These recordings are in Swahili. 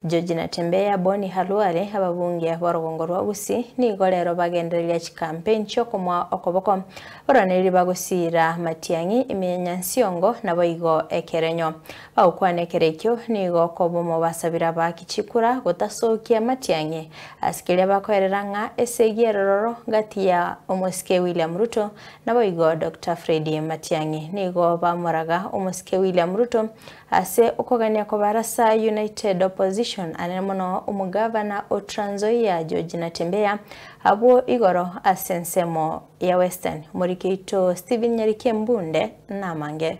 George Natembeya, Boni Halwale, ababunge b'orugongo rwa Busi nigo lero bagendereria campaign cyokumwa okoboko oraneri bagusira Matiang'i Imyenyansiongo nabo igo ekerenyo baukwanekerekyo nigo kobomo basabira bakicikura gotasokia Matiang'i askiria bakoereranga esegieroro ngati ya Omosike William Ruto nabo igo Dr. Freddy Matiang'i nigo bamoraga Omosike William Ruto ase okogania ko barasa United Opposition anemono umugavana o Trans Nzoia George Natembeya abo igoro asensemo ya Western Murikito Steven Nyarikembunde namange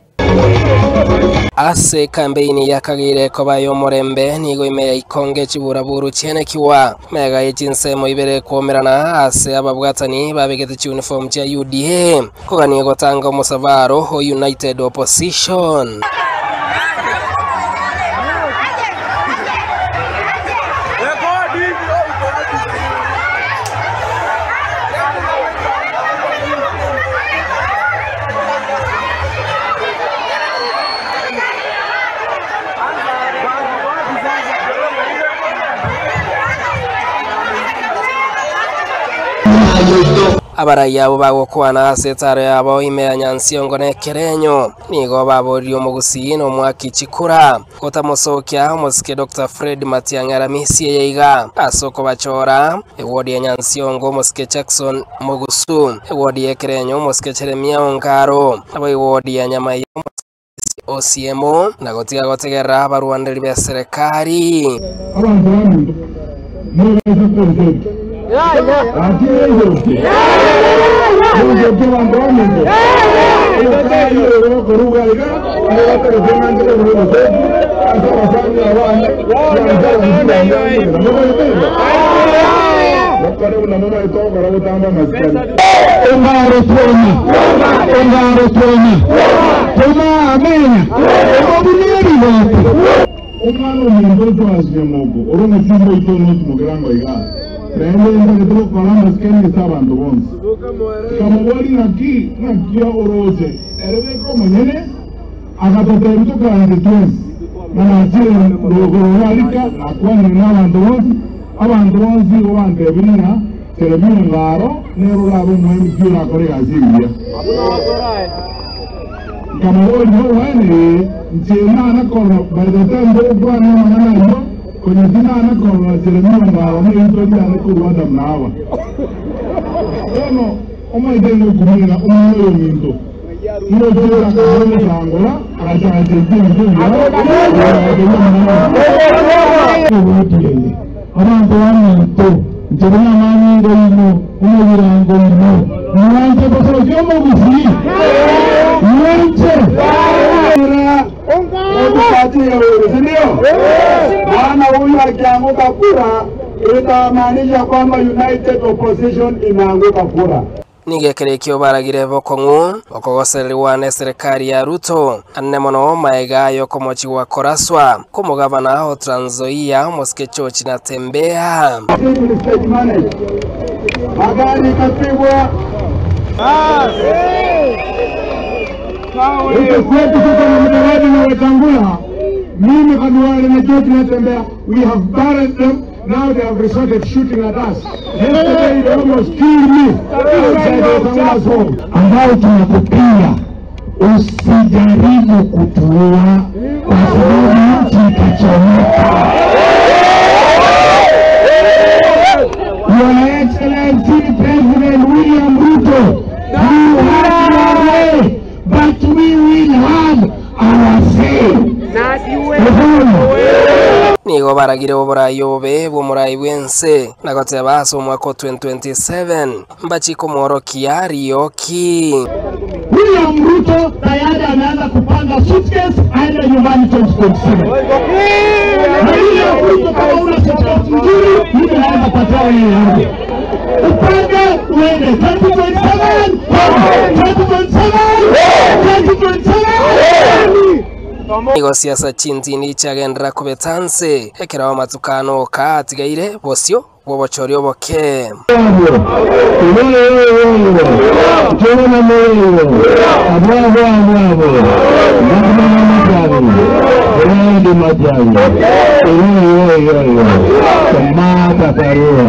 ase campaign ya kagire kobayo morembe nigo imeya ikonge chiburaburu cyene kiwa mega y'insemo ibere komerana ase ababwatani babegete uniform cya UDA kogani gotanga umusavaro ho United Opposition abaraya abo bagokwana setare yabo Imyenyansiongo nekerenyo nigo baborio mugusino mwakicikura kotamusokia Omosike Dr. Freddy Matiang'i aramisi yeiga asoko bachora ewodi ya Nyansiongo Omosike Jackson Mugusu ewodi yekerenyo Omosike Jeremia Ongaro abo ewodi ya Nyamayo OCMO na gotiga gotegera baruanderi be serikali Realmente tuvo problemas que ni estaban todos. Como voy aquí oroje. Erbe como nene, agato to kan na chile logoralika akwani na abantu zigo bante bina telebina ngaro nero labo mwemi jura kore azibia. Kama voy no wani nchema na kono by the time do kwa na manana kwenye jina anako Jeremia Ngaro ni mtu ana kuwada mnawa ono omaideno kumina umoyo minto ino jira kama zangola acha ajeni abantu baminto Jeremia mani ngoino umoyirango ino mwanje baso jomo gufi mwanje Bwana huyu akianguka kura itamaanisha kwamba United Opposition inaanguka kura. Nigekerekyo baragire bokong'u okogosererwa serikali ya Ruto annemono maega yokomochi wa koraswa kumugavana ho Trans Nzoia Omosike George Natembeya magari kapigwa Mimi Kadwale na George Natembeya, we have buried them. Now they have resorted shooting at us. Yesterday they almost killed me outside of home. Ambao tunakupia usijaribu kutuua kwa sababu nchi itachomeka. Your Excellency President William Ruto, you have your way, but we will have our say. nigo baragire oburayo be bumurai bwense nagoteba aso mwaka 2027 mbachiko mworokia Rioki. William Ruto tayari anaanza kupanga suitcase aende nyumbani 2027. William Ruto kama una suitcase nzuri mimi naanza patia wewe yangu. Upande uende 2027 nigo siasa chintini chagendera kubetanse ekeraho matukano katigaire bosio bobochorio boke Fredi Matiang'i. Tomata Karua.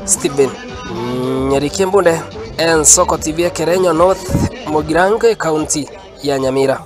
Stephen Nyarikembunde, Soko TV Kerenyo North, Mogirango County ya Nyamira.